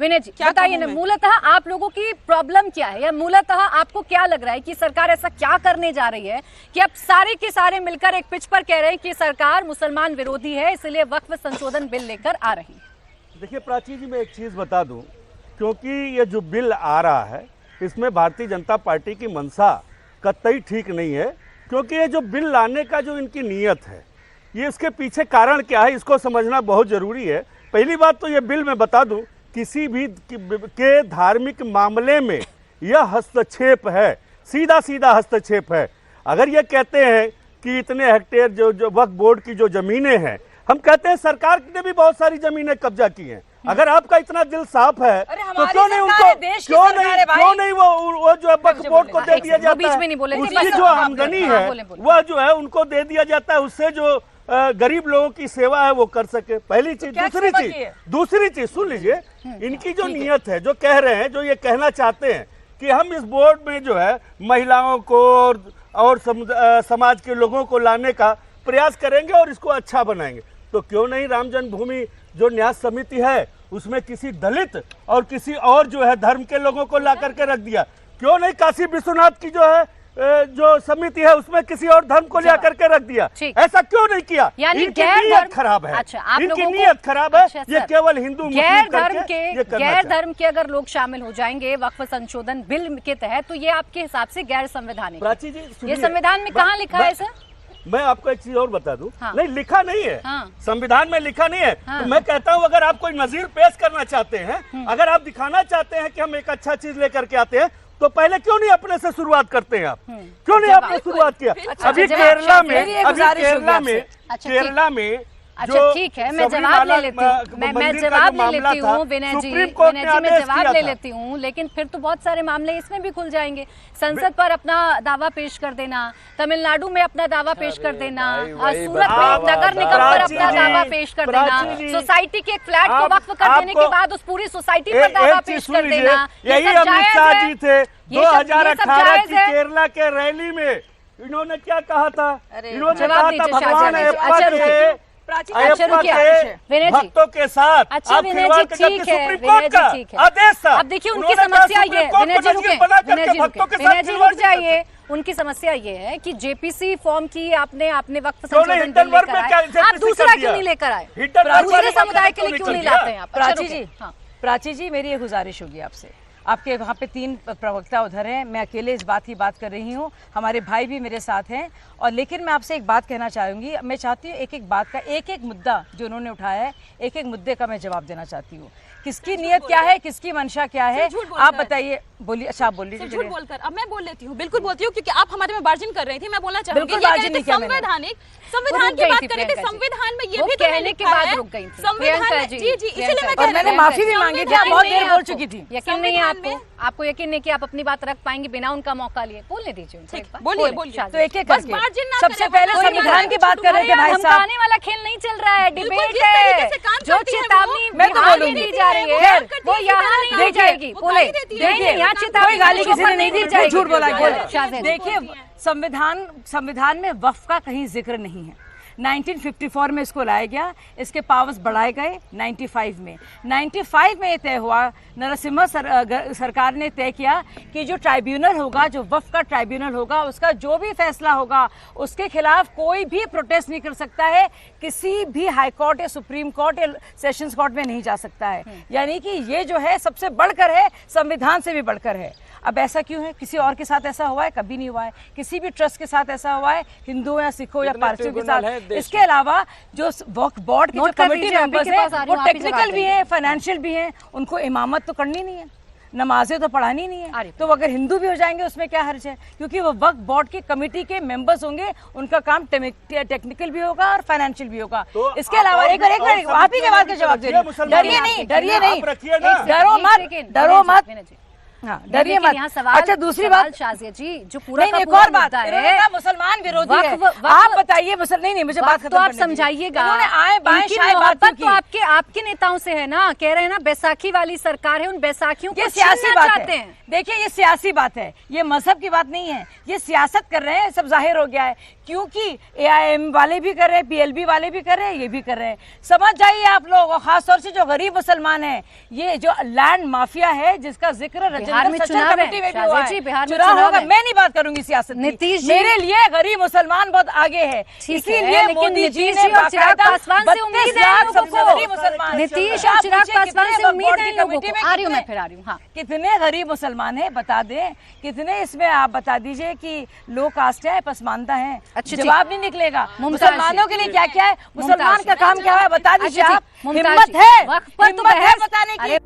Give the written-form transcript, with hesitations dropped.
विनय जी बताइए ना, मूलतः आप लोगों की प्रॉब्लम क्या है, या मूलतः आपको क्या लग रहा है कि सरकार ऐसा क्या करने जा रही है कि अब सारे के सारे मिलकर एक पिच पर कह रहे हैं कि सरकार मुसलमान विरोधी है, इसलिए वक्फ संशोधन बिल लेकर आ रही है? देखिए प्राची जी, मैं एक चीज बता दूं, क्योंकि ये जो बिल आ रहा है इसमें भारतीय जनता पार्टी की मंशा कतई ठीक नहीं है, क्योंकि ये जो बिल लाने का जो इनकी नीयत है, ये इसके पीछे कारण क्या है इसको समझना बहुत जरूरी है। पहली बात तो ये बिल मैं बता दूं, किसी भी के धार्मिक मामले में यह हस्तक्षेप है, सीधा सीधा हस्तक्षेप है। अगर ये कहते हैं कि इतने हेक्टेयर जो वक्फ बोर्ड की जो जमीनें हैं, हम कहते हैं सरकार ने भी बहुत सारी जमीनें कब्जा की हैं। अगर आपका इतना दिल साफ है तो क्यों नहीं उनको, क्यों नहीं वो जो वक्फ बोर्ड को दे दिया जाता है, उसकी जो आमदनी है वह जो है उनको दे दिया जाता है, उससे जो गरीब लोगों की सेवा है वो कर सके। पहली चीज। दूसरी चीज सुन लीजिए, इनकी जो नीयत है, जो कह रहे हैं, जो ये कहना चाहते हैं कि हम इस बोर्ड में जो है महिलाओं को और समाज के लोगों को लाने का प्रयास करेंगे और इसको अच्छा बनाएंगे, तो क्यों नहीं राम जन्मभूमि जो न्यास समिति है उसमें किसी दलित और किसी और जो है धर्म के लोगों को ला करके रख दिया? क्यों नहीं काशी विश्वनाथ की जो है जो समिति है उसमें किसी और धर्म को ले करके रख दिया? ऐसा क्यों नहीं किया? इनकी नीयत खराब है। अच्छा, इनकी नीयत खराब है। ये केवल हिंदू गैर धर्म के अगर लोग शामिल हो जाएंगे वक्फ संशोधन बिल के तहत, तो ये आपके हिसाब से गैर संवैधानिक? प्राची जी, ये संविधान में कहाँ लिखा है सर? मैं आपको एक चीज और बता दूं। नहीं, लिखा नहीं है। संविधान में लिखा नहीं है। तो मैं कहता हूं, अगर आप कोई नजीर पेश करना चाहते हैं, अगर आप दिखाना चाहते हैं कि हम एक अच्छा चीज लेकर के आते हैं, तो पहले क्यों नहीं अपने से शुरुआत करते हैं आप? क्यों नहीं आपने शुरुआत किया? अभी केरला में अच्छा ठीक है, मैं जवाब ले लेती हूँ, मैं जवाब ले लेती हूँ विनय जी, मैं जवाब ले लेती हूँ, लेकिन फिर तो बहुत सारे मामले इसमें भी खुल जाएंगे। संसद पर अपना दावा पेश कर देना, तमिलनाडु में अपना दावा पेश कर देना, सूरत में नगर निगम पर अपना दावा पेश कर देना, सोसाइटी के एक फ्लैट को वक्फ कर देने के बाद उस पूरी सोसाइटी पर दावा पेश कर देना, यही अमित शाह जी थे 2018 की केरला के रैली में। इन्होंने क्या कहा था? इन्होंने कहा था भगवान भक्तों के साथ। अच्छा विनय जी, ठीक है विनय जी, ठीक है। आदेश था। अब देखिए उनकी समस्या ये है, विनय जी रुक जाइए। उनकी समस्या ये है कि जेपीसी फॉर्म की आपने वक्फ संशोधन बिल लेकर आए, आप दूसरा क्यों नहीं लेकर आए? दूसरे समुदाय के लिए क्यों नहीं लाते हैं आप? प्राची जी, मेरी ये गुजारिश होगी आपसे, आपके वहाँ पे 3 प्रवक्ता उधर हैं, मैं अकेले इस बात की बात कर रही हूँ, हमारे भाई भी मेरे साथ हैं, और लेकिन मैं आपसे एक बात कहना चाहूँगी। मैं चाहती हूँ एक एक बात का, एक एक मुद्दा जो उन्होंने उठाया है, एक एक मुद्दे का मैं जवाब देना चाहती हूँ। किसकी नीयत क्या है, किसकी मंशा क्या है, आप बताइए। बोलिए। अच्छा आप बोल लीजिए। झूठ बोलकर अब मैं बोल लेती हूँ, बिल्कुल बोलती हूँ, क्योंकि आप हमारे में बार्जिन कर रही थी। मैं बोलना चाहूँगी संविधान की बात करें थे, संविधान में ये भी कहने के बाद रुक गई थी संविधान। जी इसलिए मैंने माफी भी मांगी थी, बहुत देर बोल चुकी थी। यकीन नहीं है आपको यकीन नहीं कि आप अपनी बात रख पाएंगे बिना उनका मौका लिए? बोलने दीजिए, बोलिए। तो एक एक करके सबसे पहले संविधान की बात कर रहे थे भाई साहब। आने वाला खेल नहीं चल रहा है, डिबेट है, जो चेतावनी दी जा रही है वो यहाँ नहीं दी जाएगी। बोले यहाँ चेतावनी गाली किसी ने नहीं दी जाएगी, झूठ बोला। देखिए संविधान में वक्फ का कहीं जिक्र नहीं है। 1954 में इसको लाया गया, इसके पावर्स बढ़ाए गए 95 में ये तय हुआ, नरसिम्हा सरकार ने तय किया कि जो ट्राइब्यूनल होगा, जो वक्फ का ट्राइब्यूनल होगा, उसका जो भी फैसला होगा उसके खिलाफ कोई भी प्रोटेस्ट नहीं कर सकता है, किसी भी हाई कोर्ट या सुप्रीम कोर्ट या सेशंस कोर्ट में नहीं जा सकता है। यानी कि ये जो है सबसे बढ़कर है, संविधान से भी बढ़कर है। अब ऐसा क्यों है? किसी और के साथ ऐसा हुआ है? कभी नहीं हुआ है। किसी भी ट्रस्ट के साथ ऐसा हुआ है, हिंदुओं या सिखों या पारसियों के साथ? इसके अलावा जो वक्फ बोर्ड के जो कमेटी मेंबर्स हैं वो टेक्निकल भी हैं, फाइनेंशियल भी हैं, उनको इमामत तो करनी नहीं है, नमाजें तो पढ़ानी नहीं है, तो अगर हिंदू भी हो जाएंगे उसमें क्या हर्ज है? क्योंकि वो वक्फ बोर्ड की कमेटी के मेंबर्स होंगे, उनका काम टेक्निकल भी होगा और फाइनेंशियल भी होगा। इसके अलावा एक आप ही के बात का जवाब दे रही हूँ। डरिए नहीं, डरो मत, हाँ डरिए मत। अच्छा दूसरी बात शाजिया जी, जो पूरा एक और बात है, मुसलमान विरोधी है। आप बताइए नहीं मुझे बात तो आप समझाइएगा। तो आपके नेताओं से है ना, कह रहे हैं ना बैसाखी वाली सरकार है, उन बैसाखियों को सियासी बात है। देखिए ये सियासी बात है, ये मजहब की बात नहीं है, ये सियासत कर रहे हैं, सब जाहिर हो गया है। क्योंकि AIM वाले भी कर रहे हैं, PLB वाले भी कर रहे हैं, ये भी कर रहे हैं। समझ जाइए आप लोग, और खासतौर से जो गरीब मुसलमान हैं, ये जो लैंड माफिया है जिसका जिक्र बिहार में चुनाव है, शाहजी, बिहार में चुनाव चुनाव होगा। है। मैं नहीं बात करूंगी सियासत की। नीतीश जी, मेरे लिए गरीब मुसलमान बहुत आगे है, इसीलिए लेकिन मोदी जी नीतीश ने जी और चिराग बाकायदा पासवान से उम्मीद 32 है लाख लोगों सबसे को। गरीब मुसलमान। नीतीश आप और चिराग पूछिए पासवान कितने से उम्मीद वक्त है की लोगों कमेटी को। में आ रही हूँ मैं, कितने- फिर आ रही हूँ। हाँ, कितने गरीब मुसलमान हैं बता दें, कितने इसमें आप बता दीजिए कि लो कास्ट है, पसमानदा है, अच्छा, जवाब नहीं निकलेगा। मुमताज जी। मुसलमानों के लिए क्या क्या है, मुसलमान मुमताज का काम क्या है बता दीजिए अच्छा, आप। मुमताज हिम्मत जी, है, वक्फ पर तो हिम्मत है बहस- बताने की। अरे